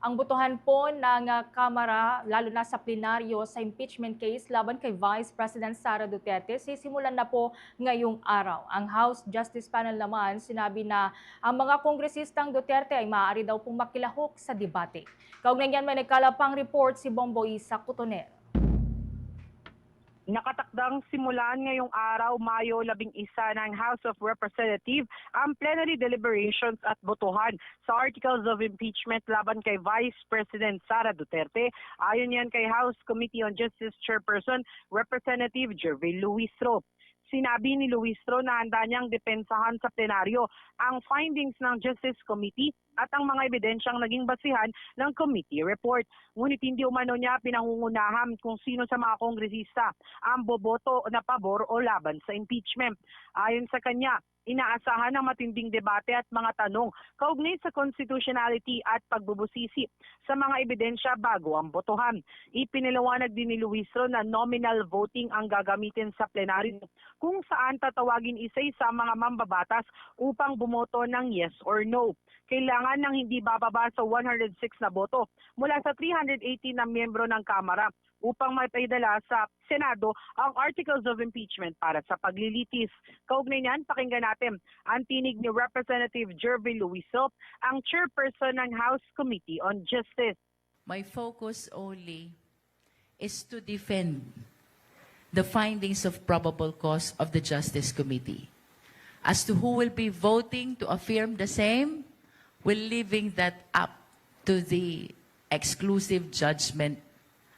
Ang botohan po ng Kamara, lalo na sa plenaryo sa impeachment case laban kay Vice President Sara Duterte, sisimulan na po ngayong araw. Ang House Justice Panel naman sinabi na ang mga kongresistang Duterte ay maaari daw pong makilahok sa debate. Kaugnay niyan may nagkalapang report si Bombo Isa Cotoner. Nakatakdang simulan ngayong araw, Mayo 11 ng House of Representatives ang plenary deliberations at botohan sa Articles of Impeachment laban kay Vice President Sara Duterte. Ayon yan kay House Committee on Justice Chairperson Representative Jervil Luistro. Sinabi ni Luistro na handa niyang depensahan sa plenaryo ang findings ng Justice Committee at ang mga ebidensyang naging basihan ng committee report. Ngunit hindi umano niya pinangungunahan kung sino sa mga kongresista ang boboto na pabor o laban sa impeachment. Ayon sa kanya, inaasahan ng matinding debate at mga tanong kaugnay sa constitutionality at pagbubusisi sa mga ebidensya bago ang botohan. Ipinaliwanag din ni Luistro na nominal voting ang gagamitin sa plenaryo kung saan tatawagin isa-isa mga mambabatas upang bumoto ng yes or no. Kailangan ng hindi bababa sa 106 na boto mula sa 318 na miyembro ng Kamara upang maipaidala sa Senado ang Articles of Impeachment para sa paglilitis. Kaugnay niyan, pakinggan natin ang tinig ni Representative Jervil Luistro, ang chairperson ng House Committee on Justice. My focus only is to defend the findings of probable cause of the Justice Committee. As to who will be voting to affirm the same, we're leaving that up to the exclusive judgment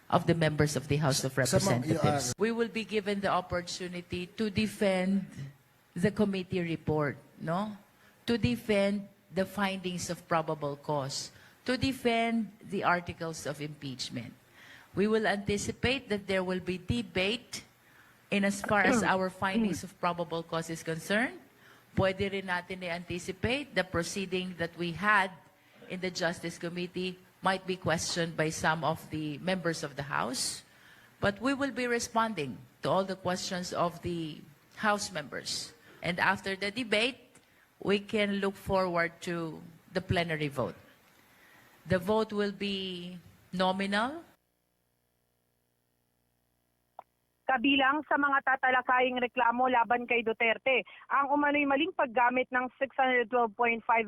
of the members of the House of Representatives. We will be given the opportunity to defend the committee report, no? To defend the findings of probable cause, to defend the articles of impeachment. We will anticipate that there will be debate in as far as our findings of probable cause is concerned. Pwede rin natin i-anticipate the proceeding that we had in the Justice Committee might be questioned by some of the members of the House. But we will be responding to all the questions of the House members. And after the debate, we can look forward to the plenary vote. The vote will be nominal. Kabilang sa mga tatalakaying reklamo laban kay Duterte, ang umano'y maling paggamit ng 612.5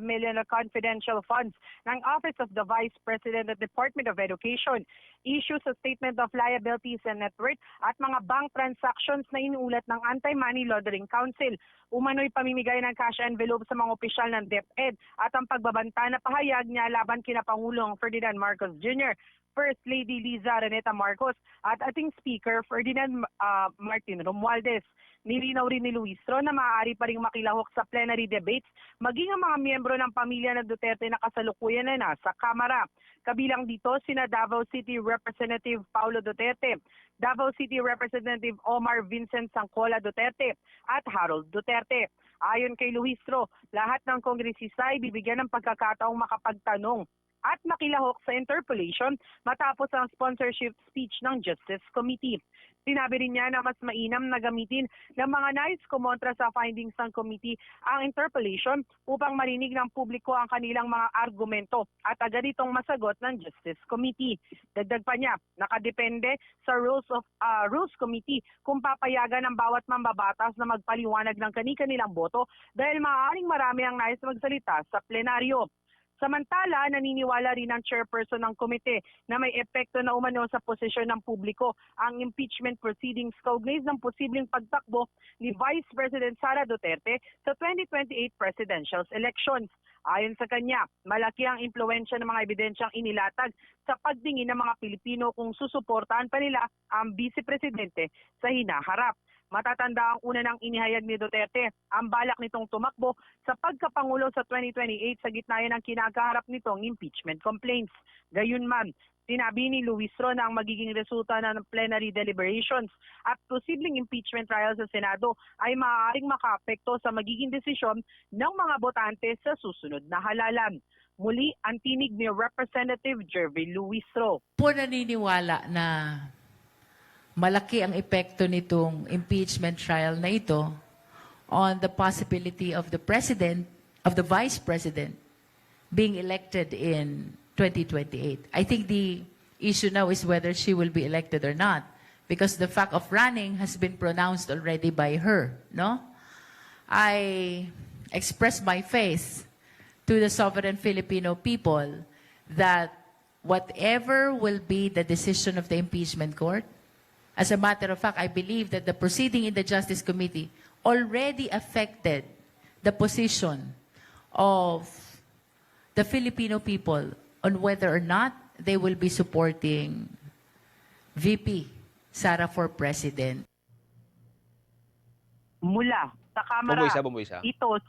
million na confidential funds ng Office of the Vice President at Department of Education, issue sa Statement of Liabilities and Net Worth at mga bank transactions na inuulat ng Anti-Money Laundering Council. Umano'y pamimigay ng cash envelope sa mga opisyal ng DepEd at ang pagbabanta na pahayag niya laban kina Pangulong Ferdinand Marcos Jr., First Lady Liza Araneta Marcos at ating Speaker Ferdinand Martin Romualdez. Nilinaw rin ni Luistro na maaari pa ring makilahok sa plenary debates maging ang mga miyembro ng pamilya ng Duterte na kasalukuyan na nasa Kamara. Kabilang dito sina Davao City Representative Paulo Duterte, Davao City Representative Omar Vincent Sangcola Duterte at Harold Duterte. Ayon kay Luistro, lahat ng kongresista ay bibigyan ng pagkakataong makapagtanong at makilahok sa interpellation matapos ang sponsorship speech ng Justice Committee. Sinabi rin niya na mas mainam na gamitin ng mga nais kumontra sa findings ng committee ang interpellation upang marinig ng publiko ang kanilang mga argumento at agad itong masagot ng Justice Committee. Dagdag pa niya, nakadepende sa Rules Committee kung papayagan ng bawat mambabatas na magpaliwanag ng kani-kanilang boto dahil maaaring marami ang nais magsalita sa plenaryo. Samantala, naniniwala rin ang chairperson ng komite na may epekto na umano sa posisyon ng publiko ang impeachment proceedings kaugnay ng posibleng pagtakbo ni Vice President Sara Duterte sa 2028 presidential elections. Ayon sa kanya, malaki ang impluwensya ng mga ebidensyang inilatag sa pagtingin ng mga Pilipino kung susuportahan pa nila ang Vice Presidente sa hinaharap. Matatanda ang una nang inihayag ni Duterte ang balak nitong tumakbo sa pagkapangulo sa 2028 sa gitna ng kinakaharap nitong impeachment complaints. Gayunman, sinabi ni Luistro na ang magiging resulta ng plenary deliberations at posibleng impeachment trial sa Senado ay maaaring makaapekto sa magiging desisyon ng mga botante sa susunod na halalan. Muli, ang tinig ni Representative Jervil Luistro. Po naniniwala na malaki ang epekto nitong impeachment trial na ito on the possibility of the President, of the Vice President, being elected in 2028. I think the issue now is whether she will be elected or not, because the fact of running has been pronounced already by her, no? I express my faith to the sovereign Filipino people that whatever will be the decision of the impeachment court, as a matter of fact, I believe that the proceeding in the Justice Committee already affected the position of the Filipino people on whether or not they will be supporting VP Sara for President. Mula sa Kamara, Bumbuisa. ito,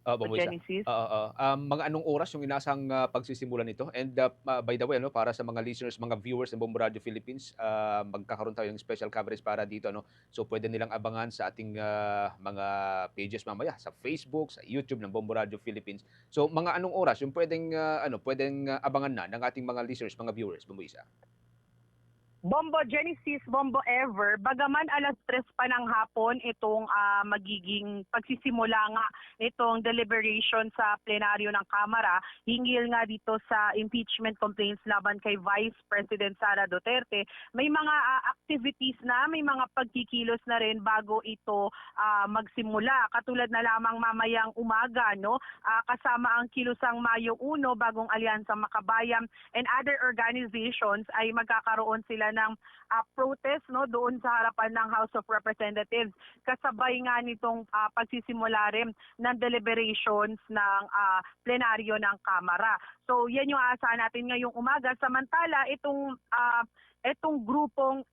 Bumbuisa. Genesis. Mga anong oras yung inasang pagsisimulan nito? And by the way, para sa mga listeners, mga viewers ng Bombo Radio Philippines, magkakaroon tayo ng special coverage para dito. So pwede nilang abangan sa ating mga pages mamaya, sa Facebook, sa YouTube ng Bombo Radio Philippines. So mga anong oras yung pwedeng abangan na ng ating mga listeners, mga viewers, Bumbuisa? Bombo Genesis, Bombo Ever, bagaman alas 3 pa ng hapon itong magiging pagsisimula nga itong deliberation sa plenaryo ng Kamara, hinggil nga dito sa impeachment complaints laban kay Vice President Sara Duterte, may mga activities na, may mga pagkikilos na rin bago ito magsimula. Katulad na lamang mamayang umaga, kasama ang Kilusang Mayo 1, Bagong Alyansang Makabayan, and other organizations ay magkakaroon sila ng protest doon sa harapan ng House of Representatives, kasabay nga nitong pagsisimula rin ng deliberations ng plenaryo ng Kamara. So yan yung aasahan natin ngayong umaga. Samantala itong grupong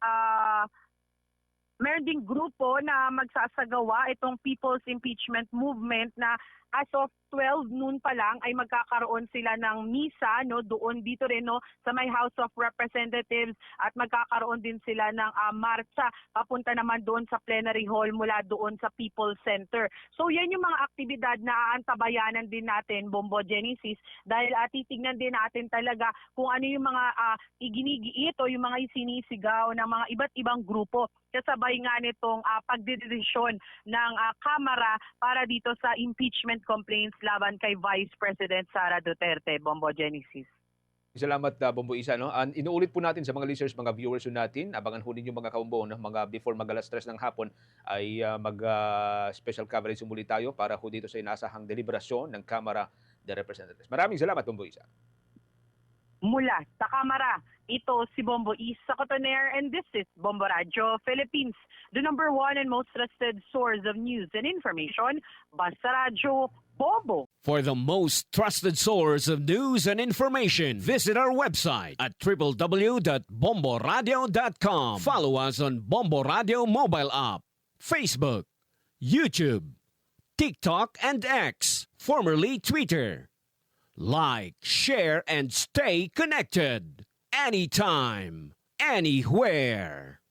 meron ding grupo na magsasagawa itong People's Impeachment Movement na as of 12 noon pa lang ay magkakaroon sila ng misa doon dito rin sa may House of Representatives, at magkakaroon din sila ng marcha papunta naman doon sa plenary hall mula doon sa People's Center. So yan yung mga aktibidad na aantabayanan din natin, Bombo Genesis, dahil titignan din natin talaga kung ano yung mga iginigiit o yung mga isinisigaw ng mga iba't ibang grupo kasabay nga nitong pagdedesisyon ng Kamara para dito sa impeachment complaints laban kay Vice President Sara Duterte, Bombo Genesis. Salamat, Bumbuisa. Inuulit po natin sa mga listeners, mga viewers natin, abangan ho ninyo mga kaumbong, mga before mag-alas 3 ng hapon ay mag-special coverage muli tayo para ho dito sa inasahang deliberasyon ng Kamara de Representatives. Maraming salamat, Bumbuisa. Mula sa Kamara, ito si Bombo Isa Cotoner, and this is Bombo Radio Philippines, the number one and most trusted source of news and information. Basta Radio Bombo. For the most trusted source of news and information, visit our website at www.bomboradio.com. Follow us on Bombo Radio mobile app, Facebook, YouTube, TikTok, and X, formerly Twitter. Like, share, and stay connected. Anytime, anywhere.